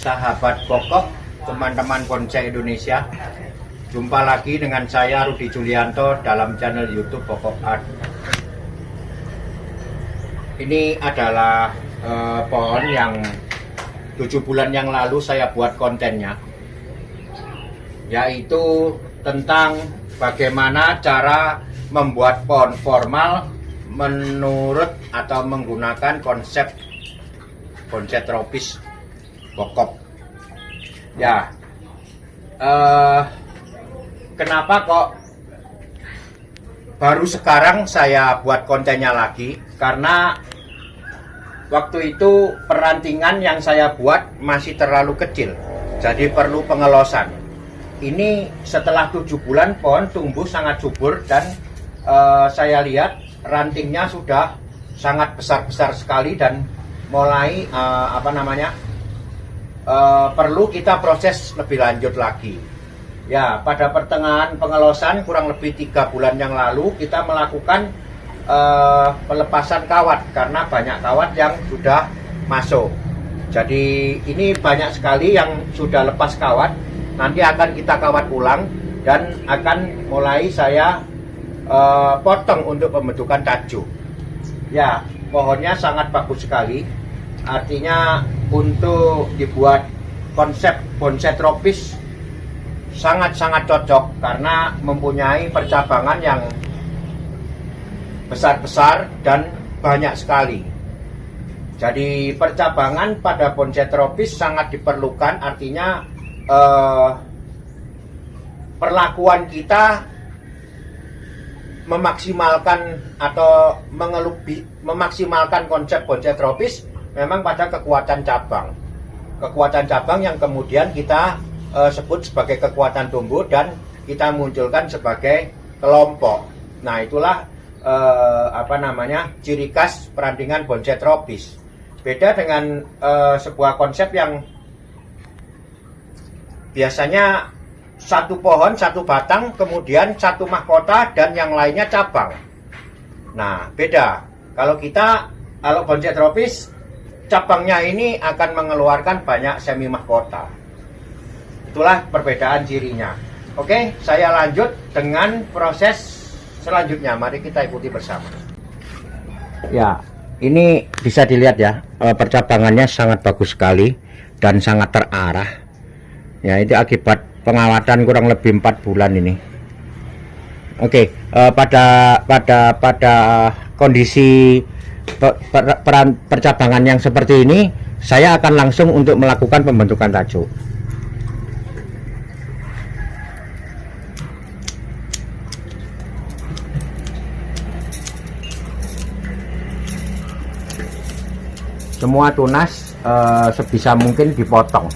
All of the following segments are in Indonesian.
sahabat pokok, teman-teman Bonsai Indonesia. Jumpa lagi dengan saya Rudi Julianto dalam channel YouTube Pokok Art. Ini adalah pohon yang 7 bulan yang lalu saya buat kontennya, yaitu tentang bagaimana cara membuat pohon formal menurut atau menggunakan konsep bonsai tropis pokok. Ya, kenapa kok baru sekarang saya buat kontennya lagi? Karena waktu itu perantingan yang saya buat masih terlalu kecil, jadi perlu pengelosan. Ini setelah 7 bulan pohon tumbuh sangat subur dan saya lihat rantingnya sudah sangat besar-besar sekali dan mulai perlu kita proses lebih lanjut lagi. Ya, pada pertengahan pengelosan kurang lebih 3 bulan yang lalu kita melakukan pelepasan kawat karena banyak kawat yang sudah masuk. Jadi ini banyak sekali yang sudah lepas kawat. Nanti akan kita kawat ulang dan akan mulai saya potong untuk pembentukan tajuk. Ya, pohonnya sangat bagus sekali. Artinya untuk dibuat konsep bonsai tropis sangat-sangat cocok karena mempunyai percabangan yang besar-besar dan banyak sekali. Jadi percabangan pada bonsai tropis sangat diperlukan. Artinya perlakuan kita memaksimalkan atau memaksimalkan konsep bonsai tropis memang pada kekuatan cabang. Kekuatan cabang yang kemudian kita sebut sebagai kekuatan tumbuh dan kita munculkan sebagai kelompok. Nah, itulah ciri khas perantingan bonsai tropis. Beda dengan sebuah konsep yang biasanya satu pohon, satu batang, kemudian satu mahkota dan yang lainnya cabang. Nah, beda. Kalau bonsai tropis, cabangnya ini akan mengeluarkan banyak semi mahkota. Itulah perbedaan cirinya. Oke, saya lanjut dengan proses selanjutnya. Mari kita ikuti bersama. Ya, ini bisa dilihat ya, percabangannya sangat bagus sekali dan sangat terarah. Ya, itu akibat pengawatan kurang lebih 4 bulan ini. Oke, pada kondisi percabangan yang seperti ini, saya akan langsung untuk melakukan pembentukan tajuk. Semua tunas sebisa mungkin dipotong.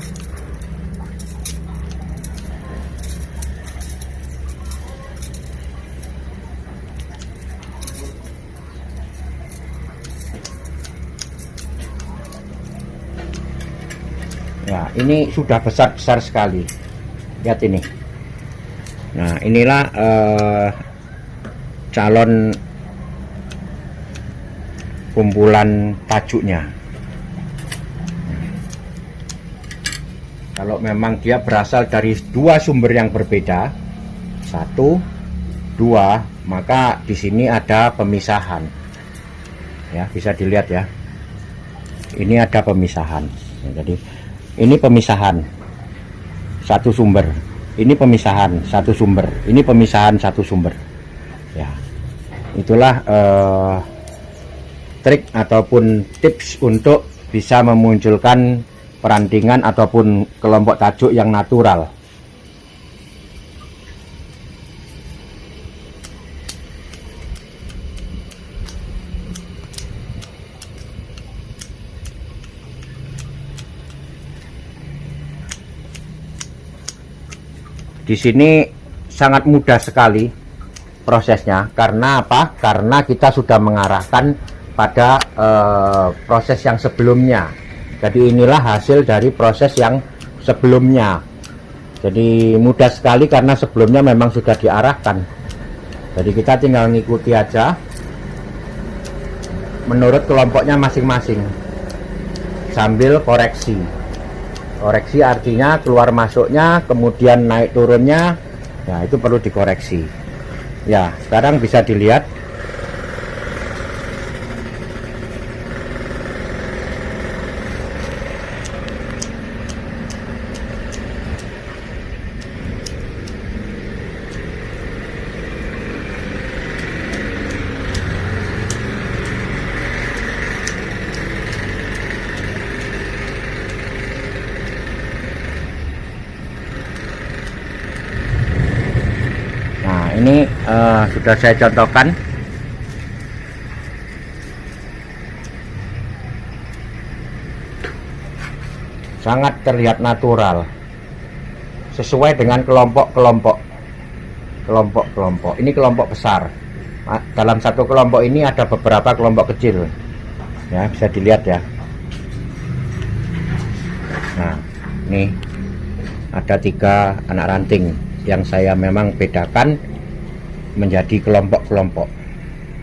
Ya, ini sudah besar-besar sekali. Lihat ini. Nah, inilah calon kumpulan tajuknya. Kalau memang dia berasal dari 2 sumber yang berbeda, 1, 2, maka di sini ada pemisahan. Ya, bisa dilihat ya. Ini ada pemisahan. Ya, jadi ini pemisahan 1 sumber. Ini pemisahan 1 sumber. Ini pemisahan 1 sumber. Ya, itulah trik ataupun tips untuk bisa memunculkan perantingan ataupun kelompok tajuk yang natural. Di sini sangat mudah sekali prosesnya. Karena apa? Karena kita sudah mengarahkan pada proses yang sebelumnya. Jadi inilah hasil dari proses yang sebelumnya. Jadi mudah sekali karena sebelumnya memang sudah diarahkan. Jadi kita tinggal ngikuti aja menurut kelompoknya masing-masing sambil koreksi. Koreksi artinya keluar masuknya, kemudian naik turunnya, ya itu perlu dikoreksi. Ya, sekarang bisa dilihat. Ini sudah saya contohkan. Sangat terlihat natural, sesuai dengan kelompok-kelompok. Ini kelompok besar. Dalam satu kelompok ini ada beberapa kelompok kecil. Ya, bisa dilihat ya. Nah, ini ada 3 anak ranting yang saya memang bedakan menjadi kelompok-kelompok.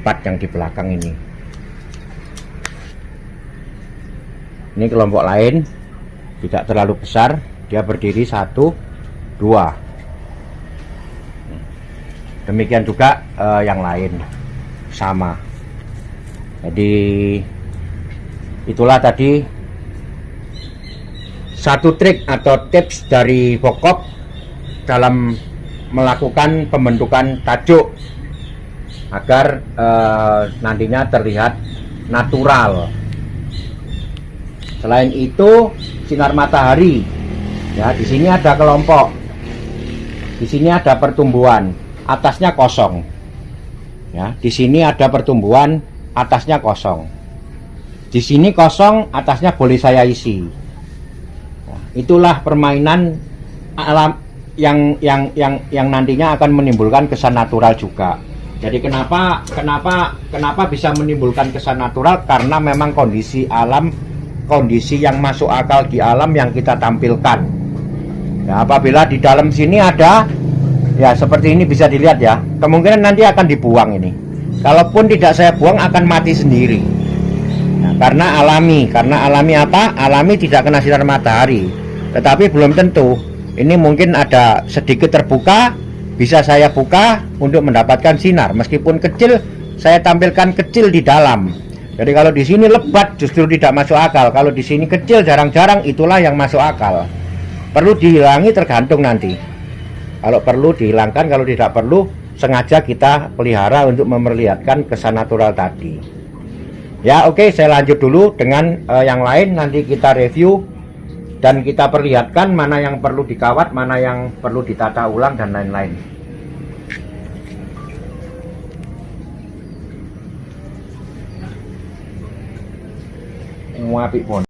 4 yang di belakang ini. Ini kelompok lain, tidak terlalu besar, dia berdiri 1, 2. Demikian juga yang lain sama. Jadi itulah tadi satu trik atau tips dari Focop dalam melakukan pembentukan tajuk agar nantinya terlihat natural. Selain itu, sinar matahari. Ya, di sini ada kelompok. Di sini ada pertumbuhan, atasnya kosong. Ya, di sini ada pertumbuhan, atasnya kosong. Di sini kosong, atasnya boleh saya isi. Nah, itulah permainan alam yang nantinya akan menimbulkan kesan natural juga. Jadi kenapa bisa menimbulkan kesan natural? Karena memang kondisi alam, kondisi yang masuk akal di alam yang kita tampilkan. Ya, apabila di dalam sini ada, ya seperti ini bisa dilihat ya, kemungkinan nanti akan dibuang ini. Kalaupun tidak saya buang akan mati sendiri. Nah, karena alami apa? Alami tidak kena sinar matahari. Tetapi belum tentu. Ini mungkin ada sedikit terbuka, bisa saya buka untuk mendapatkan sinar. Meskipun kecil, saya tampilkan kecil di dalam. Jadi kalau di sini lebat justru tidak masuk akal. Kalau di sini kecil jarang-jarang, itulah yang masuk akal. Perlu dihilangi tergantung nanti. Kalau perlu dihilangkan, kalau tidak perlu sengaja kita pelihara untuk memperlihatkan kesan natural tadi. Ya oke, saya lanjut dulu dengan yang lain. Nanti kita review dan kita perlihatkan mana yang perlu dikawat, mana yang perlu ditata ulang dan lain-lain. Apik pun.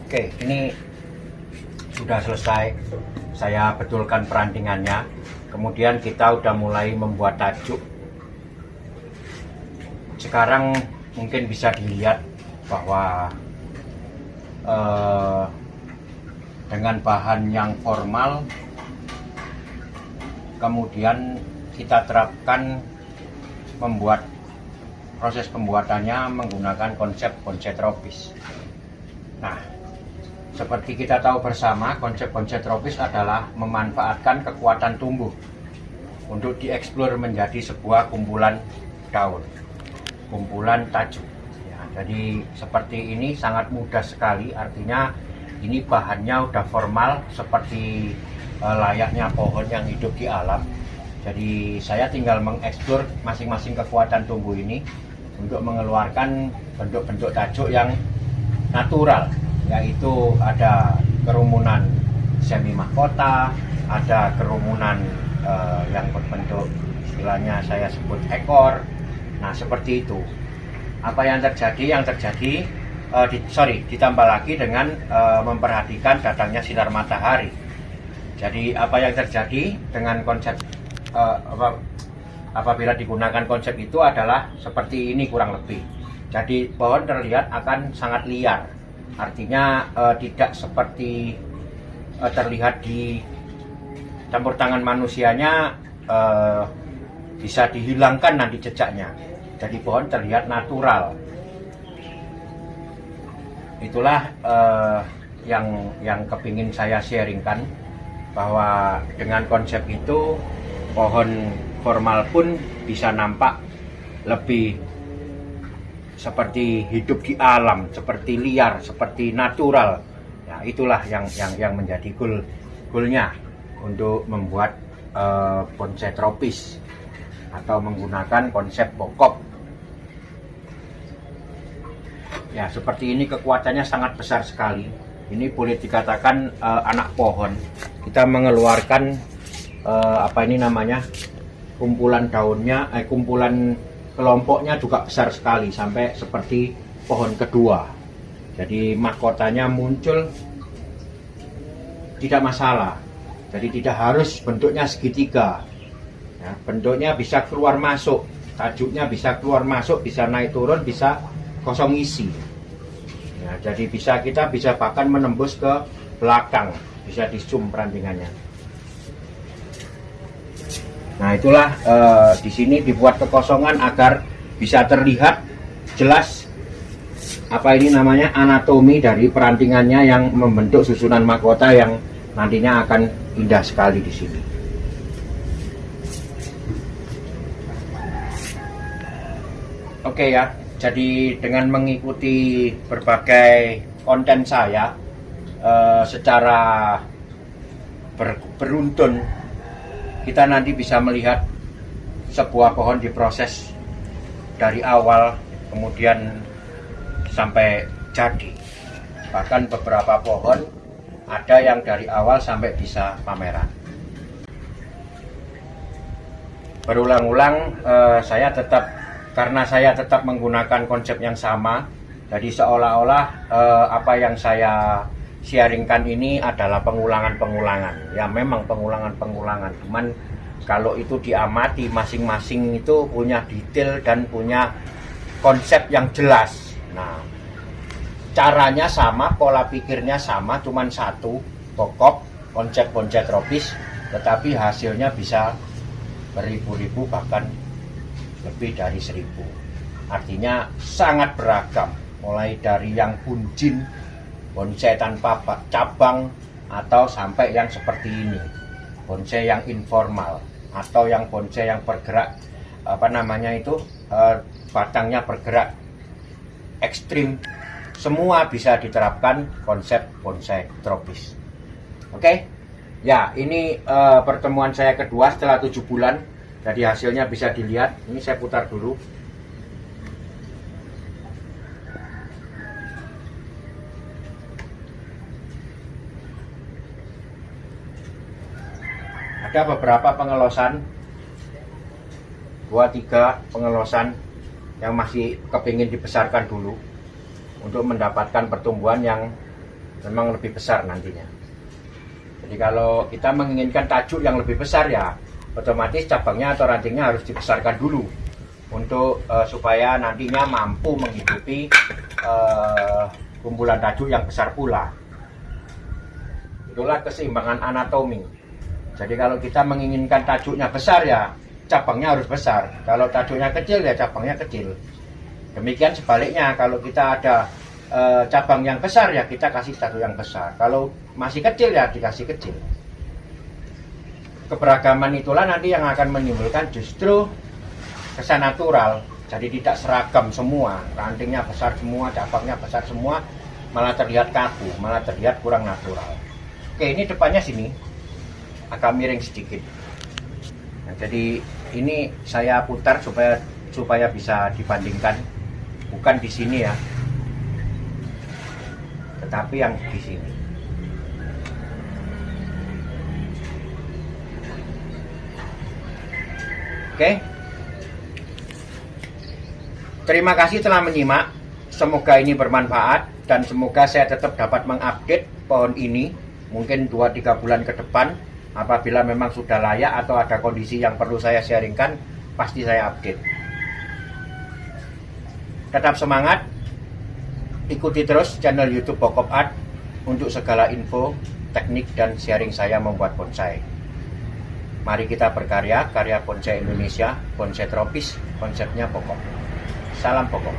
Oke, ini sudah selesai. Saya betulkan perantingannya. Kemudian kita udah mulai membuat tajuk. Sekarang mungkin bisa dilihat bahwa dengan bahan yang formal, kemudian kita terapkan proses pembuatannya menggunakan konsep bonsai tropis. Nah, seperti kita tahu bersama, konsep bonsai tropis adalah memanfaatkan kekuatan tumbuh untuk dieksplor menjadi sebuah kumpulan daun, kumpulan tajuk. Ya, jadi seperti ini sangat mudah sekali, artinya ini bahannya udah formal seperti layaknya pohon yang hidup di alam. Jadi saya tinggal mengeksplor masing-masing kekuatan tumbuh ini untuk mengeluarkan bentuk-bentuk tajuk yang natural, yaitu ada kerumunan semi mahkota, ada kerumunan yang berbentuk istilahnya saya sebut ekor. Nah, seperti itu. Apa yang terjadi? Yang terjadi ditambah lagi dengan memperhatikan datangnya sinar matahari. Jadi apa yang terjadi dengan konsep apabila digunakan konsep itu adalah seperti ini kurang lebih. Jadi pohon terlihat akan sangat liar, artinya tidak seperti terlihat di campur tangan manusianya, bisa dihilangkan nanti jejaknya. Jadi pohon terlihat natural. Itulah yang kepingin saya sharingkan, bahwa dengan konsep itu pohon formal pun bisa nampak lebih seperti hidup di alam, seperti liar, seperti natural. Ya, itulah yang menjadi goalnya untuk membuat bonsai tropis atau menggunakan konsep bokop. Ya, seperti ini kekuatannya sangat besar sekali. Ini boleh dikatakan anak pohon. Kita mengeluarkan kumpulan daunnya, kumpulan kelompoknya juga besar sekali, sampai seperti pohon kedua. Jadi mahkotanya muncul tidak masalah. Jadi tidak harus bentuknya segitiga. Ya, bentuknya bisa keluar masuk, tajuknya bisa keluar masuk, bisa naik turun, bisa kosong isi. Ya, jadi kita bisa bahkan menembus ke belakang, bisa di zoom perantingannya. Nah, itulah di sini dibuat kekosongan agar bisa terlihat jelas anatomi dari perantingannya yang membentuk susunan mahkota yang nantinya akan indah sekali di sini. Oke ya, jadi dengan mengikuti berbagai konten saya secara beruntun, kita nanti bisa melihat sebuah pohon diproses dari awal kemudian sampai jadi. Bahkan beberapa pohon ada yang dari awal sampai bisa pameran. Berulang-ulang karena saya tetap menggunakan konsep yang sama, jadi seolah-olah apa yang saya sharingkan ini adalah pengulangan-pengulangan. Ya, memang pengulangan-pengulangan, cuman kalau itu diamati, masing-masing itu punya detail dan punya konsep yang jelas. Nah, caranya sama, pola pikirnya sama, cuman satu, bokop, konsep bonsai tropis, tetapi hasilnya bisa beribu-ribu, bahkan lebih dari 1000. Artinya sangat beragam, mulai dari yang bunjin, bonsai tanpa cabang, atau sampai yang seperti ini, bonsai yang informal, atau yang bonsai yang bergerak, batangnya bergerak ekstrim. Semua bisa diterapkan konsep bonsai tropis. Oke, ya, ini pertemuan saya kedua setelah 7 bulan. Jadi hasilnya bisa dilihat. Ini saya putar dulu. Ada beberapa pengelosan, 2-3 pengelosan yang masih kepingin dibesarkan dulu untuk mendapatkan pertumbuhan yang memang lebih besar nantinya. Jadi kalau kita menginginkan tajuk yang lebih besar, ya otomatis cabangnya atau rantingnya harus dibesarkan dulu untuk supaya nantinya mampu menghidupi kumpulan tajuk yang besar pula. Itulah keseimbangan anatomi. Jadi kalau kita menginginkan tajuknya besar, ya cabangnya harus besar. Kalau tajunya kecil ya cabangnya kecil. Demikian sebaliknya, kalau kita ada cabang yang besar ya kita kasih tajuk yang besar. Kalau masih kecil ya dikasih kecil. Keberagaman itulah nanti yang akan menimbulkan justru kesan natural. Jadi tidak seragam semua, rantingnya besar semua, cabangnya besar semua, malah terlihat kaku, malah terlihat kurang natural. Oke, ini depannya sini agak miring sedikit. Nah, jadi ini saya putar supaya bisa dibandingkan, bukan di sini ya, tetapi yang di sini. Oke. Terima kasih telah menyimak. Semoga ini bermanfaat dan semoga saya tetap dapat mengupdate pohon ini mungkin 2-3 bulan ke depan. Apabila memang sudah layak atau ada kondisi yang perlu saya sharingkan, pasti saya update. Tetap semangat. Ikuti terus channel YouTube Bokop Art untuk segala info, teknik, dan sharing saya membuat bonsai. Mari kita berkarya, karya bonsai Indonesia, bonsai tropis, konsepnya pokok. Salam pokok.